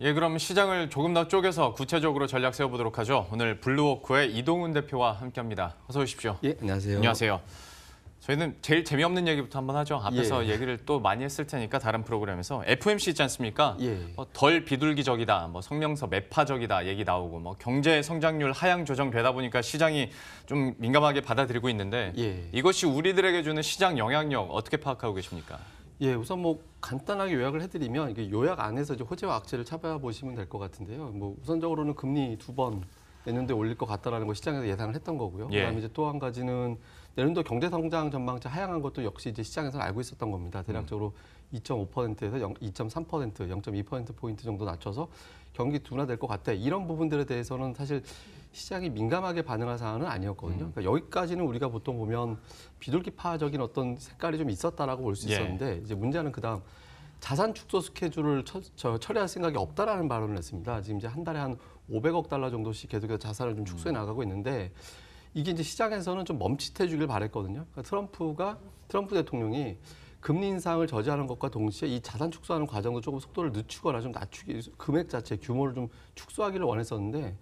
예, 그럼 시장을 조금 더 쪼개서 구체적으로 전략 세워보도록 하죠. 오늘 블루워크의 이동훈 대표와 함께합니다. 어서 오십시오. 예, 안녕하세요. 안녕하세요. 저희는 제일 재미없는 얘기부터 한번 하죠. 앞에서 얘기를 또 많이 했을 테니까 다른 프로그램에서 FOMC 있지 않습니까? 덜 비둘기적이다, 성명서 매파적이다 얘기 나오고 경제 성장률 하향 조정되다 보니까 시장이 좀 민감하게 받아들이고 있는데 이것이 우리들에게 주는 시장 영향력 어떻게 파악하고 계십니까? 예, 우선 간단하게 요약을 해드리면 이게 요약 안에서 이제 호재와 악재를 찾아보시면 될 것 같은데요. 우선적으로는 금리 2번 내년도에 올릴 것 같다라는 거 시장에서 예상을 했던 거고요. 그다음에 이제 또 한 가지는 내년도 경제 성장 전망치 하향한 것도 역시 이제 시장에서 알고 있었던 겁니다. 대략적으로 2.5%에서 2.3%, 0.2%포인트 정도 낮춰서 경기 둔화될 것 같아. 이런 부분들에 대해서는 사실 시장이 민감하게 반응할 사안은 아니었거든요. 그러니까 여기까지는 우리가 보통 보면 비둘기파적인 어떤 색깔이 좀 있었다라고 볼 수 있었는데 이제 문제는 그다음 자산 축소 스케줄을 처리할 생각이 없다라는 발언을 했습니다. 지금 이제 한 달에 한 500억 달러 정도씩 계속해서 자산을 좀 축소해 나가고 있는데 이게 이제 시장에서는 좀 멈칫해 주길 바랬거든요. 그러니까 트럼프 대통령이 금리 인상을 저지하는 것과 동시에 이 자산 축소하는 과정도 조금 속도를 늦추거나 좀 낮추기, 금액 자체 규모를 좀 축소하기를 원했었는데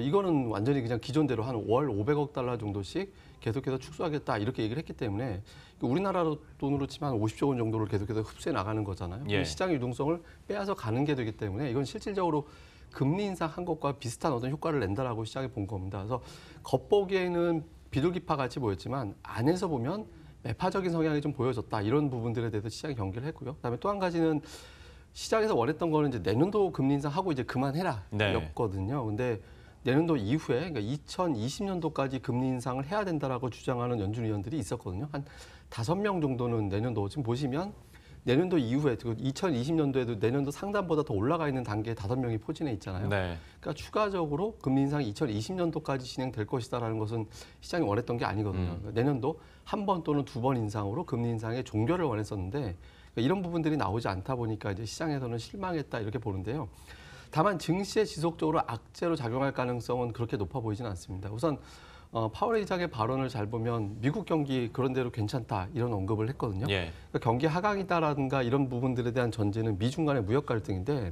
이거는 완전히 그냥 기존대로 한 월 500억 달러 정도씩 계속해서 축소하겠다 이렇게 얘기를 했기 때문에 우리나라 돈으로 치면 한 50조 원 정도를 계속해서 흡수해 나가는 거잖아요. 시장 유동성을 빼앗아 가는 게 되기 때문에 이건 실질적으로 금리 인상한 것과 비슷한 어떤 효과를 낸다라고 시장이 본 겁니다. 그래서 겉보기에는 비둘기파 같이 보였지만 안에서 보면 매파적인 성향이 좀 보여졌다. 이런 부분들에 대해서 시장이 경계를 했고요. 그다음에 또 한 가지는 시장에서 원했던 거는 이제 내년도 금리 인상하고 이제 그만해라 였거든요. 근데 내년도 이후에 그러니까 2020년도까지 금리 인상을 해야 된다라고 주장하는 연준 위원들이 있었거든요. 한 5명 정도는 내년도 지금 보시면 내년도 이후에 2020년도에도 내년도 상단보다 더 올라가 있는 단계에 5명이 포진해 있잖아요. 그러니까 추가적으로 금리 인상이 2020년도까지 진행될 것이다라는 것은 시장이 원했던 게 아니거든요. 그러니까 내년도 한 번 또는 2번 인상으로 금리 인상의 종결을 원했었는데 그러니까 이런 부분들이 나오지 않다 보니까 이제 시장에서는 실망했다 이렇게 보는데요. 다만 증시에 지속적으로 악재로 작용할 가능성은 그렇게 높아 보이지는 않습니다. 우선 파월 의장의 발언을 잘 보면 미국 경기 그런 대로 괜찮다 이런 언급을 했거든요. 그러니까 경기 하강이다라든가 이런 부분들에 대한 전제는 미중 간의 무역 갈등인데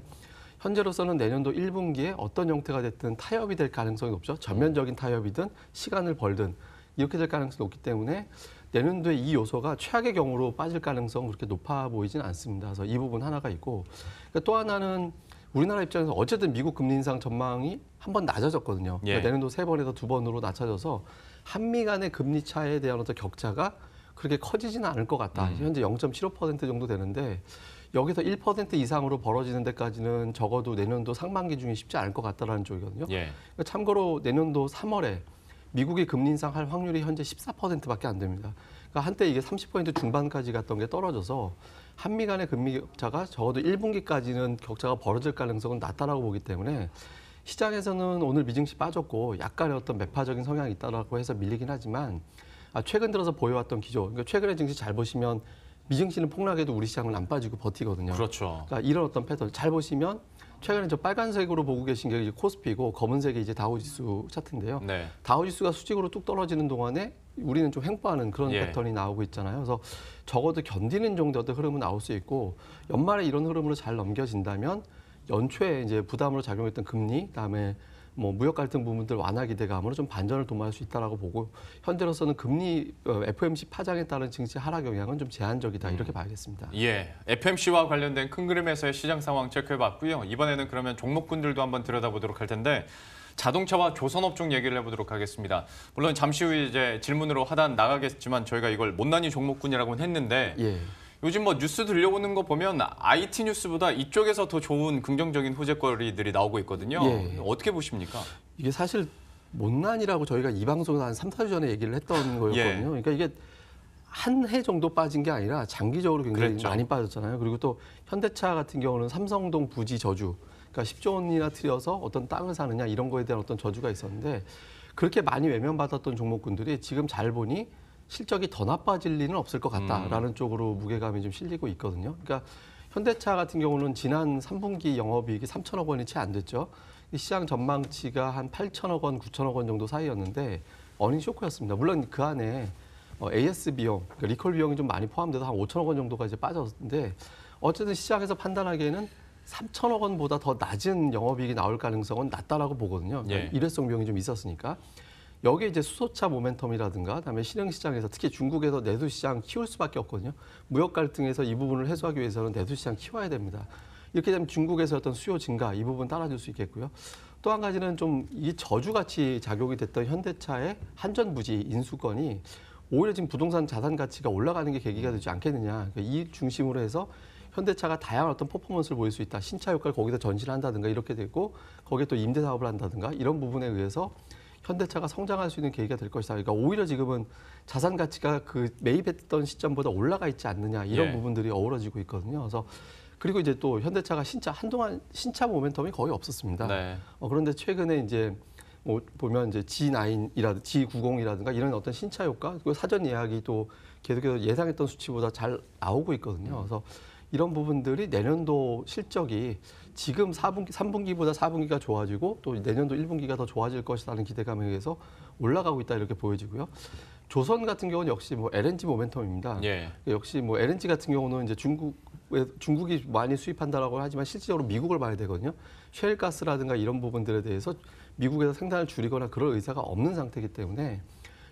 현재로서는 내년도 1분기에 어떤 형태가 됐든 타협이 될 가능성이 높죠. 전면적인 타협이든 시간을 벌든 이렇게 될 가능성이 높기 때문에 내년도에 이 요소가 최악의 경우로 빠질 가능성은 그렇게 높아 보이지는 않습니다. 그래서 이 부분 하나가 있고 그러니까 또 하나는 우리나라 입장에서 어쨌든 미국 금리 인상 전망이 한 번 낮아졌거든요. 그러니까 내년도 3번에서 2번으로 낮춰져서 한미 간의 금리 차에 대한 어떤 격차가 그렇게 커지지는 않을 것 같다. 현재 0.75% 정도 되는데 여기서 1% 이상으로 벌어지는 데까지는 적어도 내년도 상반기 중에 쉽지 않을 것 같다라는 쪽이거든요. 그러니까 참고로 내년도 3월에 미국이 금리 인상할 확률이 현재 14%밖에 안 됩니다. 그러니까 한때 이게 30% 중반까지 갔던 게 떨어져서 한미 간의 금리 격차가 적어도 1분기까지는 격차가 벌어질 가능성은 낮다라고 보기 때문에 시장에서는 오늘 미증시 빠졌고 약간의 어떤 매파적인 성향이 있다라고 해서 밀리긴 하지만 최근 들어서 보여왔던 기조, 그러니까 최근에 증시 잘 보시면 미증시는 폭락해도 우리 시장은 안 빠지고 버티거든요. 그러니까 이런 어떤 패턴 잘 보시면 최근에 저 빨간색으로 보고 계신 게 이제 코스피고 검은색이 이제 다우지수 차트인데요. 다우지수가 수직으로 뚝 떨어지는 동안에 우리는 좀 횡보하는 그런 패턴이 나오고 있잖아요. 그래서 적어도 견디는 정도의 흐름은 나올 수 있고 연말에 이런 흐름으로 잘 넘겨진다면 연초에 이제 부담으로 작용했던 금리, 그다음에 무역 갈등 부분들 완화 기대감으로 좀 반전을 도모할 수 있다라고 보고 현재로서는 금리 FOMC 파장에 따른 증시 하락 영향은 좀 제한적이다 이렇게 봐야겠습니다. FOMC와 관련된 큰 그림에서의 시장 상황 체크해봤고요. 이번에는 그러면 종목군들도 한번 들여다보도록 할 텐데 자동차와 조선업종 얘기를 해보도록 하겠습니다. 물론 잠시 후에 이제 질문으로 하단 나가겠지만 저희가 이걸 못난이 종목군이라고는 했는데 요즘 뉴스 들려오는 거 보면 IT 뉴스보다 이쪽에서 더 좋은 긍정적인 호재거리들이 나오고 있거든요. 어떻게 보십니까? 이게 사실 못난이라고 저희가 이 방송에서 한 3, 4주 전에 얘기를 했던 거였거든요. 그러니까 이게 한 해 정도 빠진 게 아니라 장기적으로 굉장히 많이 빠졌잖아요. 그리고 또 현대차 같은 경우는 삼성동 부지 저주, 그러니까 10조 원이나 들여서 어떤 땅을 사느냐 이런 거에 대한 어떤 저주가 있었는데 그렇게 많이 외면받았던 종목군들이 지금 잘 보니 실적이 더 나빠질 리는 없을 것 같다라는 쪽으로 무게감이 좀 실리고 있거든요. 그러니까 현대차 같은 경우는 지난 3분기 영업이익이 3천억 원이 채 안 됐죠. 시장 전망치가 한 8천억 원, 9천억 원 정도 사이였는데 어닝 쇼크였습니다. 물론 그 안에 AS 비용, 그러니까 리콜 비용이 좀 많이 포함돼서 한 5천억 원 정도가 이제 빠졌는데 어쨌든 시장에서 판단하기에는 3천억 원보다 더 낮은 영업이익이 나올 가능성은 낮다라고 보거든요. 그러니까 예. 일회성 비용이 좀 있었으니까. 여기에 이제 수소차 모멘텀이라든가 그다음에 신흥시장에서 특히 중국에서 내수시장 키울 수밖에 없거든요. 무역 갈등에서 이 부분을 해소하기 위해서는 내수시장 키워야 됩니다. 이렇게 되면 중국에서 어떤 수요 증가 이 부분 따라줄 수 있겠고요. 또 한 가지는 좀 이 저주같이 작용이 됐던 현대차의 한전부지 인수권이 오히려 지금 부동산 자산 가치가 올라가는 게 계기가 되지 않겠느냐. 그러니까 이 중심으로 해서 현대차가 다양한 어떤 퍼포먼스를 보일 수 있다. 신차 효과를 거기다 전시를 한다든가 이렇게 되고 거기에 또 임대 사업을 한다든가 이런 부분에 의해서 현대차가 성장할 수 있는 계기가 될 것이다. 그러니까 오히려 지금은 자산 가치가 그 매입했던 시점보다 올라가 있지 않느냐 이런 예. 부분들이 어우러지고 있거든요. 그래서 그리고 이제 또 현대차가 한동안 신차 모멘텀이 거의 없었습니다. 네. 그런데 최근에 이제 뭐 보면 이제 G9이라든가 G90이라든가 이런 어떤 신차 효과 그리고 사전 예약이 또 계속해서 예상했던 수치보다 잘 나오고 있거든요. 그래서 이런 부분들이 내년도 실적이 지금 3분기보다 4분기가 좋아지고 또 내년도 1분기가 더 좋아질 것이라는 기대감에 의해서 올라가고 있다 이렇게 보여지고요. 조선 같은 경우는 역시 뭐 LNG 모멘텀입니다. 예. 역시 뭐 LNG 같은 경우는 이제 중국이 많이 수입한다라고 하지만 실질적으로 미국을 봐야 되거든요. 셰일가스라든가 이런 부분들에 대해서 미국에서 생산을 줄이거나 그럴 의사가 없는 상태이기 때문에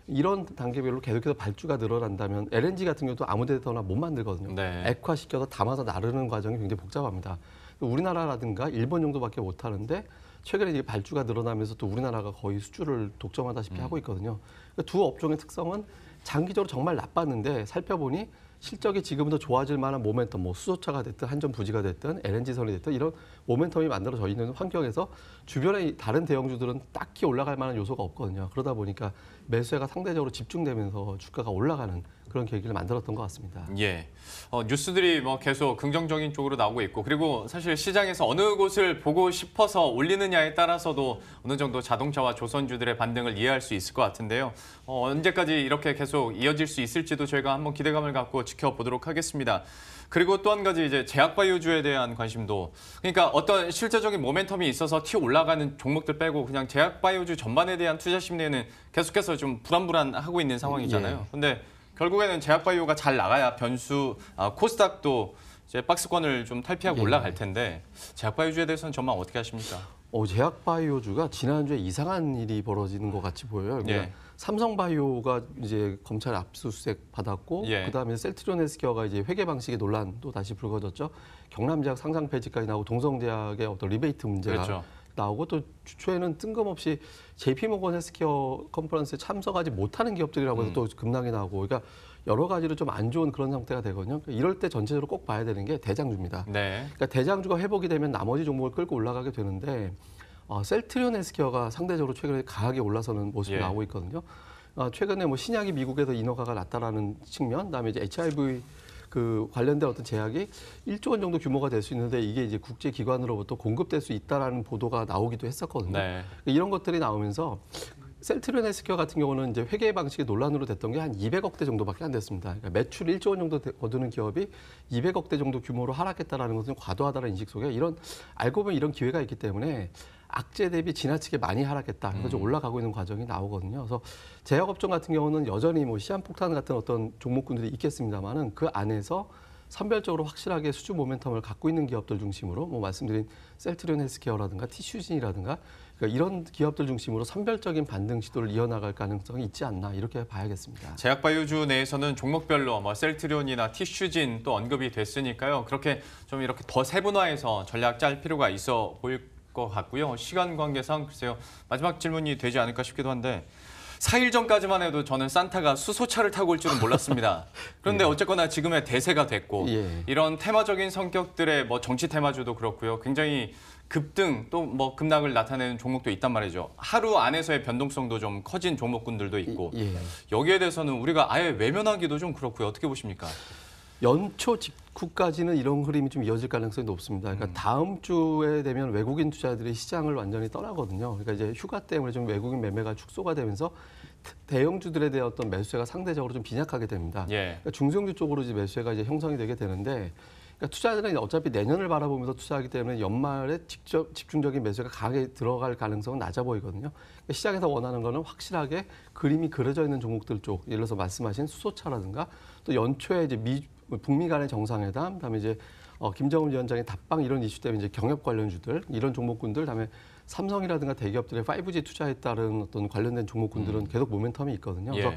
이런 단계별로 계속해서 발주가 늘어난다면 LNG 같은 경우도 아무 데서나 못 만들거든요. 네. 액화시켜서 담아서 나르는 과정이 굉장히 복잡합니다. 우리나라라든가 일본 정도밖에 못 하는데 최근에 이제 발주가 늘어나면서 또 우리나라가 거의 수주를 독점하다시피 하고 있거든요. 그러니까 두 업종의 특성은 장기적으로 정말 나빴는데 살펴보니 실적이 지금은 더 좋아질 만한 모멘텀, 뭐 수소차가 됐든 한전 부지가 됐든 LNG선이 됐든 이런 모멘텀이 만들어져 있는 환경에서 주변의 다른 대형주들은 딱히 올라갈 만한 요소가 없거든요. 그러다 보니까 매수세가 상대적으로 집중되면서 주가가 올라가는 그런 계기를 만들었던 것 같습니다. 예. 뉴스들이 뭐 계속 긍정적인 쪽으로 나오고 있고 그리고 사실 시장에서 어느 곳을 보고 싶어서 올리느냐에 따라서도 어느 정도 자동차와 조선주들의 반등을 이해할 수 있을 것 같은데요. 언제까지 이렇게 계속 이어질 수 있을지도 저희가 한번 기대감을 갖고 지켜보도록 하겠습니다. 그리고 또 한 가지 이제 제약바이오주에 대한 관심도 그러니까 어떤 실제적인 모멘텀이 있어서 튀어 올라가는 종목들 빼고 그냥 제약바이오주 전반에 대한 투자 심리는 계속해서 좀 불안불안하고 있는 상황이잖아요. 근데 결국에는 제약바이오가 잘 나가야 코스닥도 이제 박스권을 좀 탈피하고 올라갈 텐데 제약바이오주에 대해서는 전망 어떻게 하십니까? 제약바이오주가 지난주에 이상한 일이 벌어지는 것 같이 보여요. 그러니까 예. 삼성바이오가 이제 검찰 압수수색 받았고 예. 그다음에 셀트리온 헬스케어가 이제 회계 방식의 논란도 다시 불거졌죠. 경남제약 상장 폐지까지 나오고 동성제약의 어떤 리베이트 문제가 그렇죠. 나오고 또 주초에는 뜬금없이 JP모건 헬스케어 컨퍼런스에 참석하지 못하는 기업들이라고 해서 또 급락이 나오고 그러니까 여러 가지로 좀 안 좋은 그런 상태가 되거든요. 그러니까 이럴 때 전체적으로 꼭 봐야 되는 게 대장주입니다. 네. 그러니까 대장주가 회복이 되면 나머지 종목을 끌고 올라가게 되는데 셀트리온 헬스케어가 상대적으로 최근에 강하게 올라서는 모습이 예. 나오고 있거든요. 최근에 뭐 신약이 미국에서 인허가가 났다라는 측면, 그다음에 이제 HIV 그 관련된 어떤 제약이 1조 원 정도 규모가 될 수 있는데 이게 이제 국제 기관으로부터 공급될 수 있다라는 보도가 나오기도 했었거든요. 네. 이런 것들이 나오면서 셀트리온 헬스케어 같은 경우는 이제 회계 방식이 논란으로 됐던 게 한 200억대 정도밖에 안 됐습니다. 그러니까 매출 1조 원 정도 거두는 기업이 200억대 정도 규모로 하락했다라는 것은 과도하다는 인식 속에 알고 보면 이런 기회가 있기 때문에 악재 대비 지나치게 많이 하락했다. 그래서 좀 올라가고 있는 과정이 나오거든요. 그래서 제약업종 같은 경우는 여전히 뭐 시한폭탄 같은 어떤 종목군들이 있겠습니다만은 그 안에서 선별적으로 확실하게 수주 모멘텀을 갖고 있는 기업들 중심으로 뭐 말씀드린 셀트리온 헬스케어라든가 티슈진이라든가 그러니까 이런 기업들 중심으로 선별적인 반등 시도를 이어나갈 가능성이 있지 않나 이렇게 봐야겠습니다. 제약바이오주 내에서는 종목별로 뭐 셀트리온이나 티슈진 또 언급이 됐으니까요. 그렇게 좀 이렇게 더 세분화해서 전략 짤 필요가 있어 보일 것 같고요. 시간 관계상 글쎄요. 마지막 질문이 되지 않을까 싶기도 한데 4일 전까지만 해도 저는 산타가 수소차를 타고 올 줄은 몰랐습니다. 그런데 어쨌거나 지금의 대세가 됐고 이런 테마적인 성격들의 뭐 정치 테마주도 그렇고요. 굉장히 급등 또 뭐 급락을 나타내는 종목도 있단 말이죠. 하루 안에서의 변동성도 좀 커진 종목군들도 있고 여기에 대해서는 우리가 아예 외면하기도 좀 그렇고요. 어떻게 보십니까? 연초 직후까지는 이런 흐름이 좀 이어질 가능성이 높습니다. 그러니까 다음 주에 되면 외국인 투자들이 시장을 완전히 떠나거든요. 그러니까 이제 휴가 때문에 좀 외국인 매매가 축소가 되면서 대형주들에 대한 어떤 매수세가 상대적으로 좀 빈약하게 됩니다. 그러니까 중소형주 쪽으로 이제 매수세가 이제 형성이 되게 되는데 그러니까 투자자들은 어차피 내년을 바라보면서 투자하기 때문에 연말에 직접 집중적인 매수가 강하게 들어갈 가능성은 낮아 보이거든요. 그러니까 시장에서 원하는 거는 확실하게 그림이 그려져 있는 종목들 쪽, 예를 들어서 말씀하신 수소차라든가 또 연초에 이제 북미 간의 정상회담, 그다음에 이제 김정은 위원장의 답방 이런 이슈 때문에 이제 경협 관련주들 이런 종목군들 그다음에 삼성이라든가 대기업들의 5G 투자에 따른 어떤 관련된 종목군들은 계속 모멘텀이 있거든요. 그래서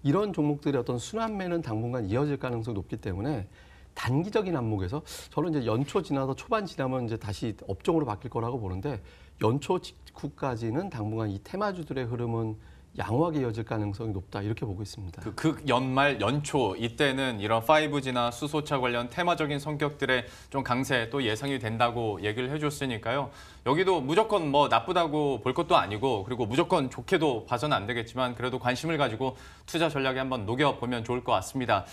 이런 종목들의 어떤 순환매는 당분간 이어질 가능성이 높기 때문에 단기적인 안목에서 저는 이제 연초 지나서 초반 지나면 이제 다시 업종으로 바뀔 거라고 보는데 연초 직후까지는 당분간 이 테마주들의 흐름은 양호하게 이어질 가능성이 높다 이렇게 보고 있습니다. 그 연말 연초 이때는 이런 5G나 수소차 관련 테마적인 성격들의 좀 강세 또 예상이 된다고 얘기를 해줬으니까요. 여기도 무조건 뭐 나쁘다고 볼 것도 아니고 그리고 무조건 좋게도 봐서는 안 되겠지만 그래도 관심을 가지고 투자 전략에 한번 녹여보면 좋을 것 같습니다.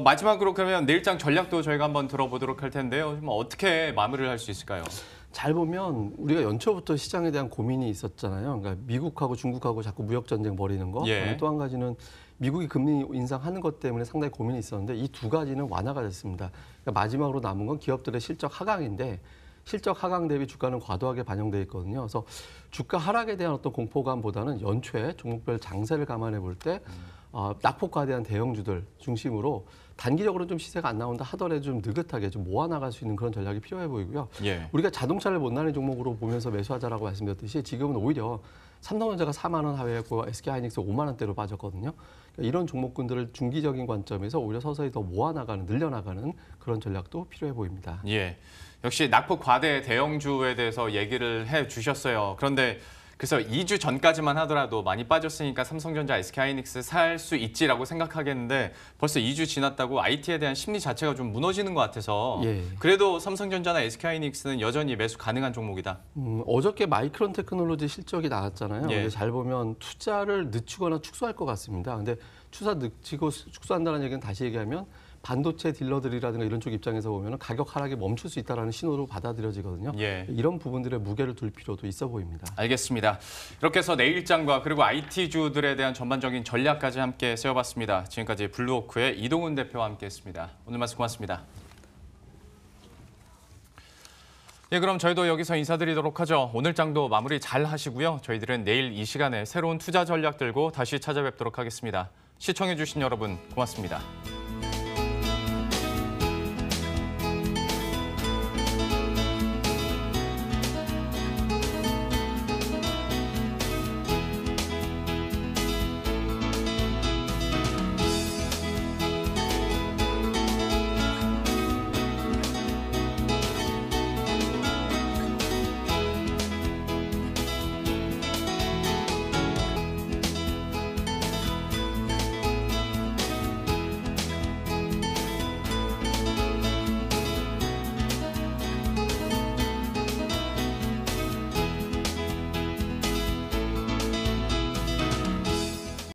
마지막으로 그러면 내일장 전략도 저희가 한번 들어보도록 할 텐데요. 좀 어떻게 마무리를 할 수 있을까요? 잘 보면 우리가 연초부터 시장에 대한 고민이 있었잖아요. 그러니까 미국하고 중국하고 자꾸 무역 전쟁 벌이는 거. 또 한 가지는 미국이 금리 인상하는 것 때문에 상당히 고민이 있었는데 이 두 가지는 완화가 됐습니다. 그러니까 마지막으로 남은 건 기업들의 실적 하강인데 실적 하강 대비 주가는 과도하게 반영돼 있거든요. 그래서 주가 하락에 대한 어떤 공포감보다는 연초에 종목별 장세를 감안해 볼 때 낙폭과대한 대형주들 중심으로 단기적으로 좀 시세가 안 나온다 하더라도 좀 느긋하게 좀 모아나갈 수 있는 그런 전략이 필요해 보이고요. 우리가 자동차를 못난의 종목으로 보면서 매수하자라고 말씀드렸듯이 지금은 오히려 삼성전자가 4만 원 하회했고 SK하이닉스 5만 원대로 빠졌거든요. 그러니까 이런 종목군들을 중기적인 관점에서 오히려 서서히 더 모아나가는, 늘려나가는 그런 전략도 필요해 보입니다. 역시 낙폭 과대 대형주에 대해서 얘기를 해주셨어요. 그런데 그래서 2주 전까지만 하더라도 많이 빠졌으니까 삼성전자, SK하이닉스 살 수 있지라고 생각하겠는데 벌써 2주 지났다고 IT에 대한 심리 자체가 좀 무너지는 것 같아서 그래도 삼성전자나 SK하이닉스는 여전히 매수 가능한 종목이다. 어저께 마이크론 테크놀로지 실적이 나왔잖아요. 근데 잘 보면 투자를 늦추거나 축소할 것 같습니다. 근데 투자 늦추고 축소한다는 얘기는 다시 얘기하면 반도체 딜러들이라든가 이런 쪽 입장에서 보면 가격 하락이 멈출 수 있다는 신호로 받아들여지거든요. 이런 부분들의 무게를 둘 필요도 있어 보입니다. 알겠습니다. 이렇게 해서 내일장과 그리고 IT주들에 대한 전반적인 전략까지 함께 세워봤습니다. 지금까지 블루오크의 이동훈 대표와 함께했습니다. 오늘 말씀 고맙습니다. 그럼 저희도 여기서 인사드리도록 하죠. 오늘 장도 마무리 잘 하시고요. 저희들은 내일 이 시간에 새로운 투자 전략 들고 다시 찾아뵙도록 하겠습니다. 시청해주신 여러분 고맙습니다.